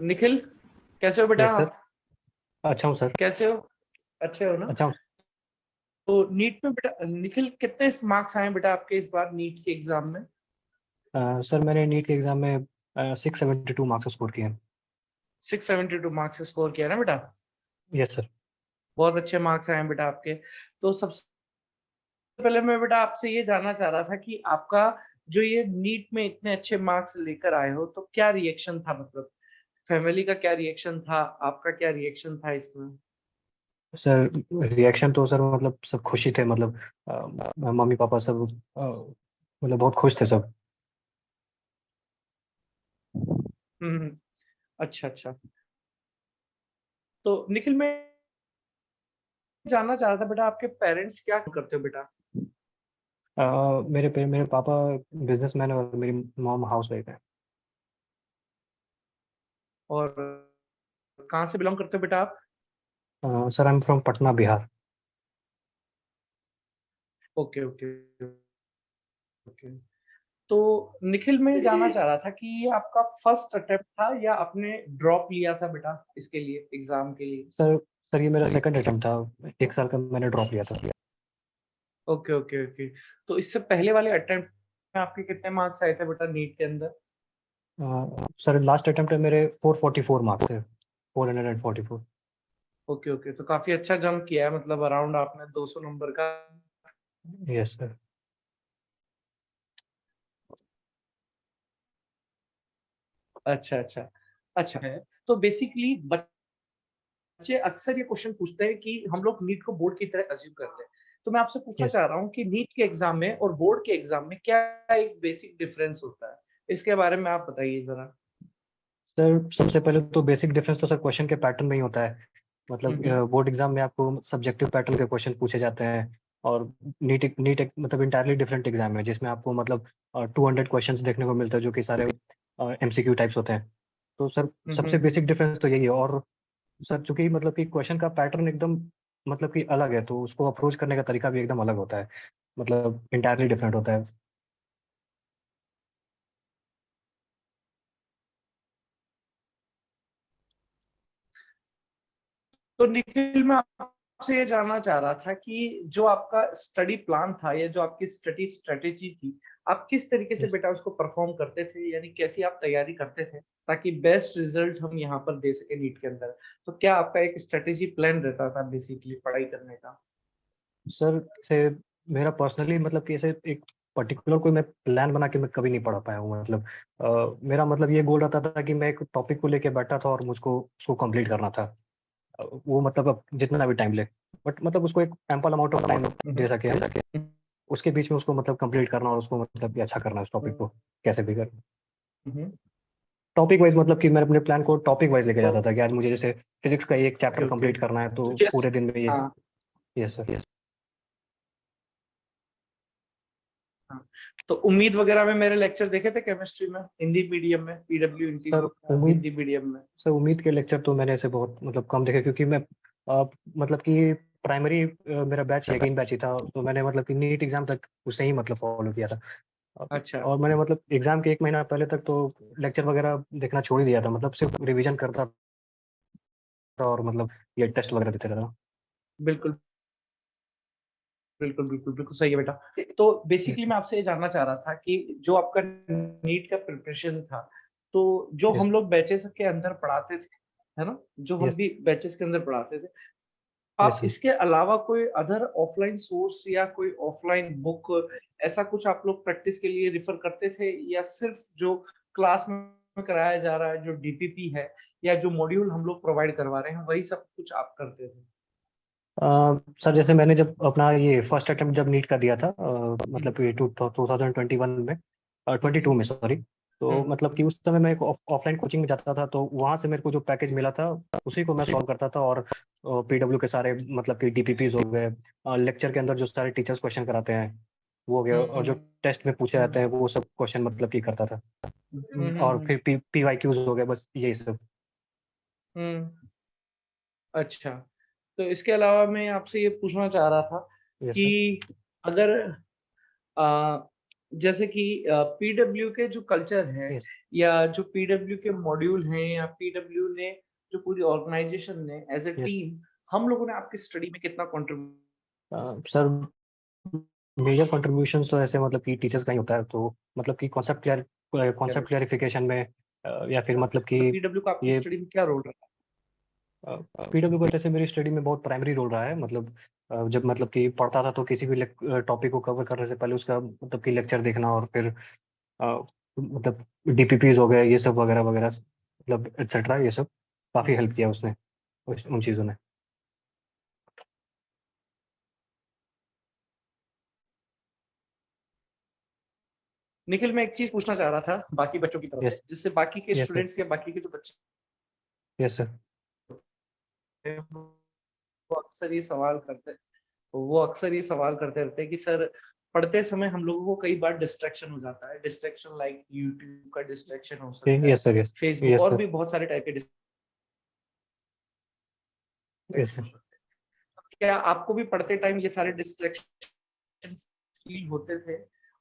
निखिल, कैसे हो बेटा यस सर। आप? अच्छा हूँ सर। कैसे हो? अच्छे हो ना? अच्छा हूँ। तो नीट में बेटा निखिल कितने मार्क्स आए बेटा आपके इस बार नीट के एग्जाम में? सर मैंने नीट के एग्ज़ाम में 672 मार्क्स स्कोर किए हैं। 672 मार्क्स स्कोर किया ना बेटा? Yes sir. बहुत अच्छे मार्क्स आए हैं बेटा आपके। तो सबसे पहले मैं बेटा आपसे ये जानना चाह रहा था कि आपका जो ये नीट में इतने अच्छे मार्क्स लेकर आए हो, तो क्या रिएक्शन था? मतलब फैमिली का क्या रिएक्शन था? आपका क्या रिएक्शन था इसमें? सर रिएक्शन तो सर मतलब सब खुशी थे, मतलब मम्मी पापा सब मतलब बहुत खुश थे सब। हुँ। अच्छा, अच्छा। तो निखिल मैं जानना चाह रहा था बेटा आपके पेरेंट्स क्या करते हो बेटा? मेरे पापा बिजनेसमैन है और मेरी मॉम हाउस वाइफ है। और कहाँ से बिलॉन्ग करते हो बेटा आप? Sir I am from Patna, Bihar. Okay, okay, okay. तो निखिल मैं ये जानना चाह रहा था कि ये आपका फर्स्ट अटेम्प्ट था या आपने ड्रॉप लिया था बेटा इसके लिए, एग्ज़ाम के लिए? सर ये मेरा सेकंड अटेम्प्ट था। 1 साल का मैंने ड्रॉप लिया था। Okay, okay, okay. तो इससे पहले वाले अटेम्प्ट में आपके कितने मार्क्स आए थे बेटा नीट के अंदर? सर लास्ट अटेम्प्ट में मेरे 444 मार्क्स थे, 444। Okay, okay. तो काफ़ी अच्छा जंप किया है, मतलब अराउंड आपने 200 नंबर का। Yes sir. अच्छा, अच्छा। अच्छा है, तो बेसिकली बच्चे अक्सर ये क्वेश्चन पूछते हैं कि हम लोग नीट को बोर्ड की तरह अज़्यूम करते हैं। तो मैं आपसे पूछना यस चाह रहा हूँ कि नीट के एग्ज़ाम में और बोर्ड के एग्ज़ाम में क्या एक बेसिक डिफरेंस होता है? इसके बारे में आप बताइए ज़रा। सर सबसे पहले तो बेसिक डिफरेंस तो सर क्वेश्चन के पैटर्न में ही होता है। हुँ, मतलब हुँ। बोर्ड एग्जाम में आपको सब्जेक्टिव पैटर्न के क्वेश्चन पूछे जाते हैं, और नीट मतलब इंटायरली डिफरेंट एग्जाम है जिसमें आपको मतलब 200 क्वेश्चंस देखने को मिलता है जो कि सारे एमसीक्यू टाइप्स होते हैं। तो सर हुँ, सबसे हुँ। बेसिक डिफरेंस तो यही है। और सर चूंकि मतलब कि क्वेश्चन का पैटर्न एकदम मतलब कि अलग है, तो उसको अप्रोच करने का तरीका भी एकदम अलग होता है, मतलब इंटायरली डिफरेंट होता है। तो निखिल मैं आपसे ये जानना चाह रहा था कि जो आपका स्टडी प्लान था या जो आपकी स्टडी स्ट्रेटेजी थी, आप किस तरीके से यस बेटा उसको परफॉर्म करते थे? यानी कैसी आप तैयारी करते थे ताकि बेस्ट रिजल्ट हम यहाँ पर दे सके नीट के अंदर? तो क्या आपका एक स्ट्रेटेजी प्लान रहता था बेसिकली पढ़ाई करने का? सर से मेरा पर्सनली मतलब कि ऐसे एक पर्टिकुलर कोई मैं प्लान बना के मैं कभी नहीं पढ़ा पाया हूँ। मतलब मेरा मतलब ये गोल रहता था कि मैं एक टॉपिक को लेके बैठा था और मुझको उसको कंप्लीट करना था। वो मतलब अब जितना भी टाइम ले, बट मतलब उसको एक एम्पल अमाउंट ऑफ टाइम हुँ, दे हुँ। सके हम, उसके बीच में उसको मतलब कंप्लीट करना और उसको मतलब कि अच्छा करना उस टॉपिक को कैसे भी करना। हुँ, हुँ। टॉपिक वाइज मतलब कि मैं अपने प्लान को टॉपिक वाइज लेके जाता था कि आज ओके, मुझे जैसे फिजिक्स का एक चैप्टर ओके, कंप्लीट ओके। करना है, तो तो जैस पूरे दिन में ये। हाँ, यस सर। हाँ। तो उम्मीद वगैरह में मेरे लेक्चर देखे थे केमिस्ट्री में, हिंदी मीडियम में, पीडब्ल्यू सर उम्मीद हिंदी मीडियम में? सर उम्मीद के लेक्चर तो मैंने ऐसे बहुत मतलब कम देखे, क्योंकि मैं मतलब कि प्राइमरी मेरा बैच यकीन बैच ही था, तो मैंने मतलब कि नीट एग्जाम तक उसे ही मतलब फॉलो किया था। अच्छा। और मैंने मतलब एग्जाम के 1 महीना पहले तक तो लेक्चर वगैरह देखना छोड़ ही दिया था, मतलब सिर्फ रिवीजन करता था और मतलब ये टेस्ट वगैरह देते रहता था। बिल्कुल, बिल्कुल, बिल्कुल, बिल्कुल सही है बेटा। तो बेसिकली यस मैं आपसे ये जानना चाह रहा था कि जो आपका नीट का प्रिपरेशन था, तो जो यस हम लोग बैचेज़ के अंदर पढ़ाते थे, है ना? जो हम यस भी बैचेज़ के अंदर पढ़ाते थे, आप यस सर। इसके अलावा कोई अदर ऑफलाइन सोर्स या कोई ऑफलाइन बुक ऐसा कुछ आप लोग प्रैक्टिस के लिए रेफर करते थे या सिर्फ़ जो क्लास में कराया जा रहा है, जो डीपीपी है या जो मॉड्यूल हम लोग प्रोवाइड करवा रहे हैं, वही सब कुछ आप करते थे? सर जैसे मैंने जब अपना ये फर्स्ट अटेम्प्ट जब नीट का दिया था, हुँ, मतलब ये 2021 में, हुँ, 22 हुँ, में सॉरी। हुँ, तो मतलब कि उस समय मैं एक ऑफलाइन कोचिंग में जाता था, तो वहाँ से मेरे को जो पैकेज मिला था उसी को मैं सॉल्व करता था। और पीडब्ल्यू के सारे मतलब कि डीपीपीज हो गए, लेक्चर के अंदर जो सारे टीचर्स क्वेश्चन कराते हैं वो हो गया, हुँ, और जो हुँ, टेस्ट में पूछे जाते हैं वो सब क्वेश्चन मतलब कि करता था। हुँ, हुँ, और हुँ, फिर पीवाईक्यूज हो गए, बस यही सब। हुँ। अच्छा, तो इसके अलावा मैं आपसे ये पूछना चाह रहा था यस सर। कि अगर अ, जैसे कि पीडब्ल्यू के जो कल्चर है यस या जो पीडब्ल्यू के मॉड्यूल हैं या पीडब्ल्यू ने जो पूरी ऑर्गेनाइजेशन ने एज ए यस। टीम हम लोगों ने आपकी स्टडी में कितना कंट्रीब्यूट? सर मेजर कंट्रीब्यूशंस तो ऐसे मतलब कि टीचर्स का ही होता है, तो मतलब कि कॉन्सेप्ट क्लैरिफिकेशन में या फिर मतलब कि मतलब पीडब्ल्यू का आपकी ये स्टडी में क्या रोल रहा पीडब्ल्यू को जैसे मेरी स्टडी में बहुत प्राइमरी रोल रहा है। मतलब जब मतलब कि पढ़ता था तो किसी भी टॉपिक को कवर करने से पहले उसका मतलब कि लेक्चर देखना, और फिर अ, मतलब डीपीपीज हो गए, ये सब वगैरह वगैरह, मतलब एटसेट्रा, ये सब काफ़ी हेल्प है? किया उसने उन चीज़ों ने। निखिल, मैं एक चीज पूछना चाह रहा था बाकी बच्चों की तरफ यस। से, जिससे बाकी के यस सर। स्टूडेंट्स या बाकी के जो बच्चे यस सर। हैं, वो अक्सर ये सवाल करते वो अक्सर ये सवाल करते रहते हैं कि सर पढ़ते समय हम लोगों को कई बार डिस्ट्रैक्शन हो जाता है, डिस्ट्रैक्शन लाइक यूट्यूब का डिस्ट्रैक्शन हो सकता है, yes sir. Yes. Facebook, yes और सर। भी बहुत सारे टाइप के यस डिस्ट्रैक्शन हो सर। सकते हैं। क्या आपको भी पढ़ते टाइम ये सारे डिस्ट्रैक्शन फील होते थे?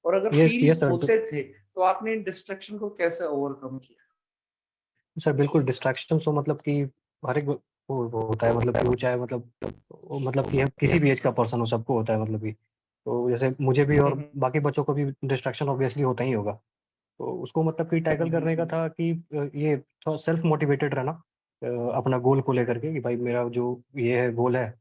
और अगर यस। Feel yes sir. होते थे तो आपने इन डिस्ट्रैक्शन को कैसे ओवरकम किया? सर बिल्कुल डिस्ट्रैक्शन तो मतलब कि हर एक वो होता है, मतलब कि वो चाहे मतलब कि किसी भी एज का पर्सन हो, सबको होता है मतलब कि। तो जैसे मुझे भी और हम्म, बाकी बच्चों को भी डिस्ट्रैक्शन ऑब्वियसली होता ही होगा। तो उसको मतलब कि टैकल करने का बिल्कुल। था कि ये थोड़ा सेल्फ मोटिवेटेड रहना, अपना गोल को लेकर के कि भाई मेरा जो ये है गोल है,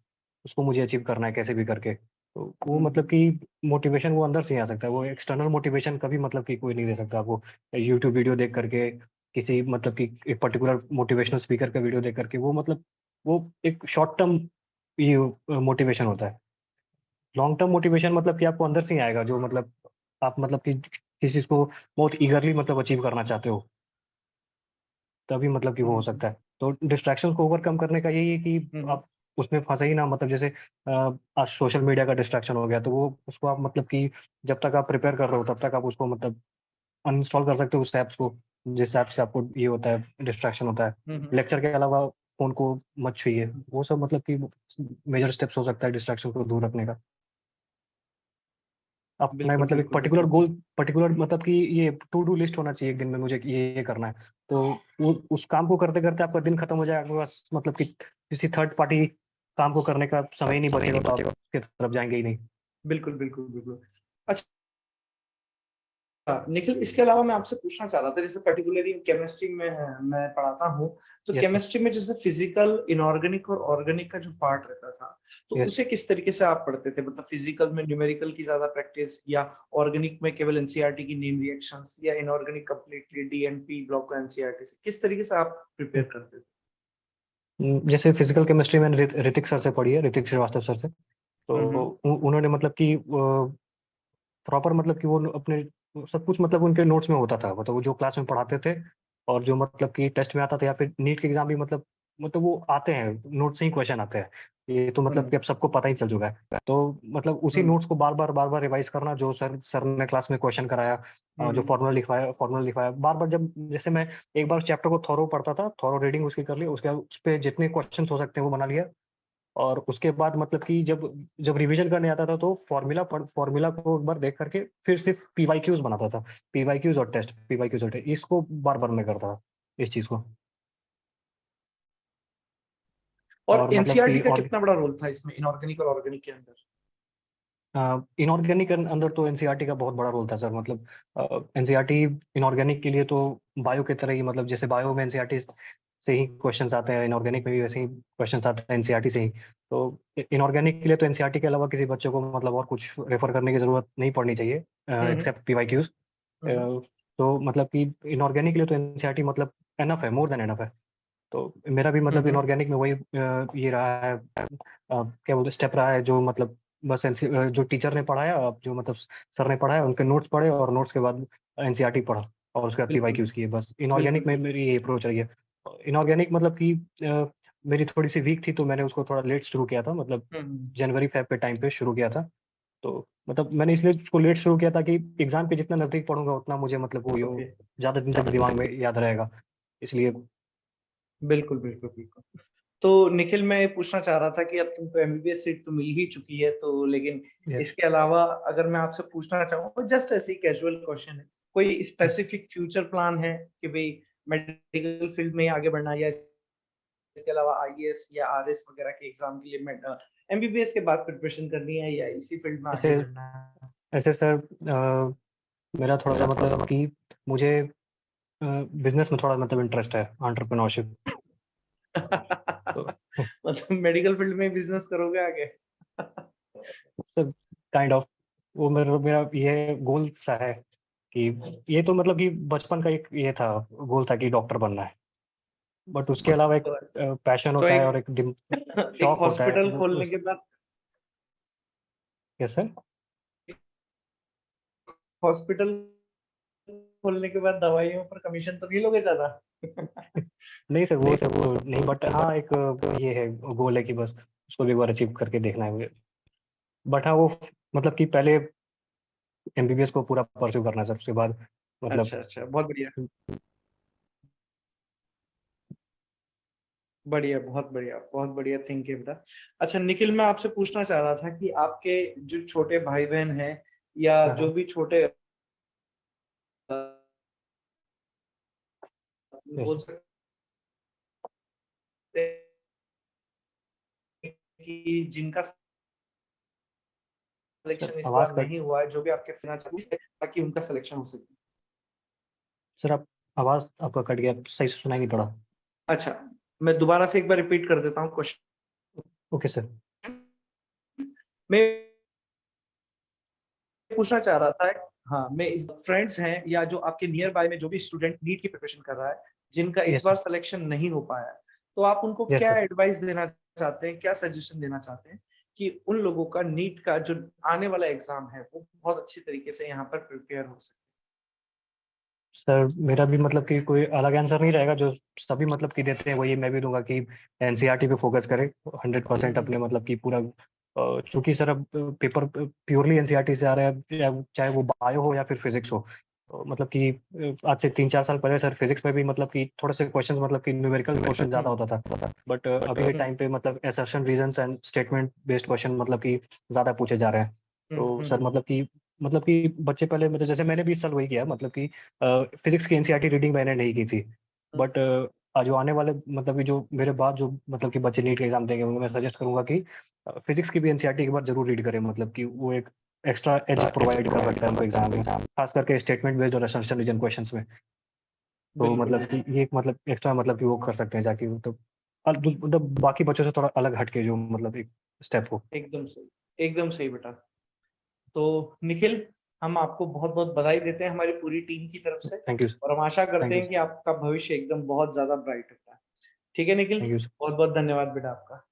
उसको मुझे अचीव करना है कैसे भी करके। तो वो मतलब हम्म, कि मोटिवेशन वो अंदर से ही आ सकता है, वो एक्सटर्नल मोटिवेशन कभी मतलब कि कोई नहीं दे सकता आपको। यूट्यूब वीडियो देख करके, किसी मतलब कि एक पर्टिकुलर मोटिवेशनल स्पीकर का वीडियो देख करके, वो मतलब वो एक शॉर्ट टर्म ये मोटिवेशन होता है। लॉन्ग टर्म मोटिवेशन मतलब कि आपको अंदर से ही आएगा, जो मतलब आप मतलब कि किसी चीज़ को बहुत ईगरली मतलब अचीव करना चाहते हो, तभी मतलब कि वो हो हम्म, सकता है। तो डिस्ट्रैक्शंस को ओवरकम करने का यही है कि हम्म, आप उसमें फँसे ही ना। मतलब जैसे आज सोशल मीडिया का डिस्ट्रैक्शन हो गया, तो वो उसको आप मतलब कि जब तक आप प्रिपेयर कर रहे हो तब तक आप उसको मतलब अनइंस्टॉल कर सकते हो उस ऐप्स को, जिस ऐप से आपको ये होता है, डिस्ट्रैक्शन होता है। हम्म, लेक्चर के अलावा फ़ोन को मत छुइए। वो सब मतलब कि मेजर स्टेप्स हो सकता है डिस्ट्रैक्शन को दूर रखने का। अपना बिल्कुल, मतलब एक बिल्कुल, बिल्कुल। पर्टिकुलर मतलब कि ये टू डू लिस्ट होना चाहिए एक दिन में, मुझे ये करना है। तो वो उस काम को करते-करते आपका दिन खत्म हो जाएगा, आपके पास मतलब कि किसी थर्ड पार्टी काम को करने का समय ही नहीं बचेगा, तो आप उसके तरफ जाएँगे ही नहीं। बिल्कुल, बिल्कुल, बिल्कुल। अच्छा, निखिल, इसके अलावा मैं आपसे पूछना चाह रहा था, जैसे पर्टिकुलरली केमिस्ट्री में मैं पढ़ाता हूँ, तो यस सर। केमिस्ट्री में जैसे फिजिकल, इनऑर्गेनिक और ऑर्गेनिक का जो पार्ट रहता था, तो यस। उसे किस तरीके से आप पढ़ते थे? मतलब फिजिकल में न्यूमेरिकल की ज्यादा प्रैक्टिस, या ऑर्गेनिक में केवल एनसीईआरटी की नेम रिएक्शंस, या इनऑर्गेनिक कंप्लीटली डीएनपी ब्लॉक को एनसीईआरटी से, किस तरीके से आप हुँ, प्रिपेयर करते थे? जैसे फिजिकल केमिस्ट्री मैंने ऋतिक सर से पढ़ी है, ऋतिक श्रीवास्तव सर से। तो हम्म, उन्होंने मतलब कि प्रॉपर मतलब कि वो अपने सब कुछ मतलब उनके नोट्स में होता था। मतलब वो जो क्लास में पढ़ाते थे और जो मतलब कि टेस्ट में आता था, या फिर नीट के एग्ज़ाम भी मतलब वो आते हैं, नोट से ही क्वेश्चन आते हैं। ये तो मतलब हम्म, कि अब सबको पता ही चल चुका है। तो मतलब उसी हम्म, नोट्स को बार-बार रिवाइज़ करना, जो सर ने क्लास में क्वेश्चन कराया, जो हम्म, फॉर्मूला लिखवाया, बार-बार जब जैसे मैं एक बार चैप्टर को थॉरो पढ़ता था, थॉरो रीडिंग उसकी कर ली, उसके बाद उसपे जितने क्वेश्चन्स हो सकते हैं वो बना लिया। और उसके बाद मतलब कि जब जब रिवीजन करने आता था, तो फॉर्मूला को एक बार देख करके फिर सिर्फ़ पीवाईक्यूज़ बनाता था। पीवाईक्यूज़ और टेस्ट, इसको बार-बार मैं करता था, इस चीज़ को। और और मतलब एनसीईआरटी कि का और कितना बड़ा रोल था इसमें, इनऑर्गेनिक और ऑर्गेनिक के अंदर? इनऑर्गेनिक के अंदर तो एनसीईआरटी का बहुत बड़ा रोल था सर। मतलब एनसीईआरटी इनऑर्गेनिक के लिए तो बायो की तरह ही, मतलब जैसे बायो में एनसीईआरटी से ही क्वेश्चन्स आते हैं, इनऑर्गेनिक में भी वैसे ही क्वेश्चन्स आते हैं एनसीईआरटी से ही। तो इनऑर्गेनिक के लिए तो एनसीईआरटी के अलावा किसी बच्चे को मतलब और कुछ रेफ़र करने की ज़रूरत नहीं पड़नी चाहिए, हम्म, एक्सेप्ट पीवाईक्यूज़। हम्म, तो मतलब कि इनऑर्गेनिक के लिए तो एनसीईआरटी मतलब इनफ है, मोर देन इनफ है। तो मेरा भी मतलब हम्म, इनऑर्गेनिक में वही ये रहा है, क्या बोलते हैं, स्टेप रहा है, जो मतलब बस जो टीचर ने पढ़ाया, जो मतलब सर ने पढ़ाया, उनके नोट्स पढ़े, और नोट्स के बाद एनसीईआरटी पढ़ा, और उसके बाद बिल्कुल, पीवाईक्यूज़ किए बस। बिल्कुल, इनऑर्गेनिक में बिल्कुल। मेरी ये अप्रोच रही है। इनऑर्गेनिक मतलब कि मेरी थोड़ी-सी वीक थी, तो मैंने उसको थोड़ा लेट शुरू किया था, मतलब हम्म, जनवरी-फ़ेब के टाइम पे शुरू किया था। तो मतलब मैंने इसलिए उसको लेट शुरू किया था कि एग्ज़ाम के जितना नज़दीक पढ़ूँगा, उतना मुझे मतलब वो यो ओके। ज़्यादा दिन तक दिमाग में याद रहेगा। इसलिए बिल्कुल, बिल्कुल, बिल्कुल। तो निखिल, मैं ये पूछना चाह रहा था कि अब तुमको एमबीबीएस सीट तो मिल ही चुकी है, तो लेकिन यस। इसके अलावा अगर मैं आपसे पूछना चाहूँ, जस्ट ऐसे ही कैजुअल क्वेश्चन है कोई स्पेसिफिक फ्यूचर प्लान है कि भाई मेडिकल फील्ड में ही आगे बढ़ना है, या इसके अलावा आईएएस या आरएस वगैरह के एग्जाम के लिए एमबीबीएस के बाद प्रिपरेशन करनी है, या इसी फील्ड में आगे ऐसे बढ़ना है? ऐसे सर मेरा थोड़ा-सा मतलब कि मुझे बिज़नेस में थोड़ा मतलब इंटरेस्ट है, एंटरप्रेन्योरशिप। तो मतलब मेडिकल फील्ड में बिजनेस करोगे आगे? सर काइंड ऑफ वो मेरा मेरा ये गोल सा है कि ये तो मतलब कि बचपन का एक ये था, गोल था कि डॉक्टर बनना है। बट उसके अलावा एक तो पैशन तो होता है और एक दिम एक शौक होता है हॉस्पिटल वो खोलने उस के बाद, यस सर? हॉस्पिटल खोलने के बाद दवाइयों पर कमीशन तो नहीं लोगे ज्यादा? नहीं सर वो सब तो नहीं, बट हाँ एक ये है गोल है कि बस उसको भी एक बार अचीव करके देखना है मुझे। बट हाँ वो मतलब कि पहले एमबीबीएस को पूरा परस्यू करना है सर, उसके बाद मतलब अच्छा अच्छा, बहुत बढ़िया, बढ़िया, बहुत बढ़िया, बहुत बढ़िया थिंक है बेटा। अच्छा निखिल, मैं आपसे पूछना चाह रहा था कि आपके जो छोटे भाई बहन हैं, या हाँ, जो हाँ। भी छोटे यस बोल सर। सकते हैं कि जिनका सर सिलेक्शन इस आवाज़ बार कट नहीं हुआ है, जो भी आपके फिना चाहते हैं ताकि उनका सिलेक्शन हो सके? सर आप आवाज़ आपका कट गया, सही से सुनाई नहीं पड़ा। अच्छा, मैं दोबारा से एक बार रिपीट कर देता हूँ क्वेश्चन। Okay sir. मैं पूछना चाह रहा था, हाँ, मैं इस फ्रेंड्स हैं या जो आपके नियर बाय में जो भी स्टूडेंट नीट की प्रिपरेशन कर रहा है, जिनका इस यस बार सर। सिलेक्शन नहीं हो पाया है, तो आप उनको यस क्या सर। एडवाइस देना चाहते हैं, क्या सजेशन देना चाहते हैं कि उन लोगों का नीट का जो आने वाला एग्जाम है वो बहुत अच्छी तरीके से यहाँ पर प्रिपेयर हो सके? सर मेरा भी मतलब कि कोई अलग आंसर नहीं रहेगा, जो सभी मतलब कि देते हैं वही मैं भी दूँगा कि एनसीईआरटी पे फ़ोकस करें 100% अपने मतलब कि पूरा चूँकि सर अब पेपर प्योरली एनसीईआरटी से आ रहा है, या चाहे वो बायो हो या फिर फिज़िक्स हो। मतलब कि आज से 3-4 साल पहले सर फिज़िक्स में भी मतलब कि थोड़े से क्वेश्चंस मतलब कि न्यूमेरिकल पोर्शन ज़्यादा होता था। बट अभी के टाइम पे मतलब assertion, reasons and statement based question मतलब कि ज़्यादा पूछे जा रहे हैं। तो सर मतलब कि बच्चे पहले मतलब जैसे मैंने भी इस साल वही किया मतलब कि फिज़िक्स की एनसीईआरटी रीडिंग मैंने नहीं की थी। बट जो आने वाले मतलब कि जो मेरे बाद जो मतलब कि बच्चे नीट का एग्ज़ाम देंगे, उनको मैं सजेस्ट करूँगा कि फिज़िक्स की भी एनसीईआरटी एक बार ज़रूर रीड करें, मतलब कि वो एक एक्स्ट्रा एज प्रोवाइड कर सकता है उनको एग्ज़ाम में, ख़ास करके स्टेटमेंट बेस्ड और असम्पशन रीजन क्वेश्चंस में। तो बिल्कुल मतलब कि ये एक मतलब एक्स्ट्रा मतलब कि वो कर सकते हैं जाके वो तो मतलब बाकी बच्चों से थोड़ा अलग हट के जो मतलब एक स्टेप हो। एकदम सही, एकदम सही बेटा। तो निखिल, हम आपको बहुत बहुत बधाई देते हैं हमारी पूरी टीम की तरफ से, थैंक यू, और हम आशा करते थैंक यू, हैं कि आपका भविष्य एकदम बहुत ज्यादा ब्राइट होता है। ठीक है निखिल, थैंक यू, बहुत बहुत धन्यवाद बेटा आपका।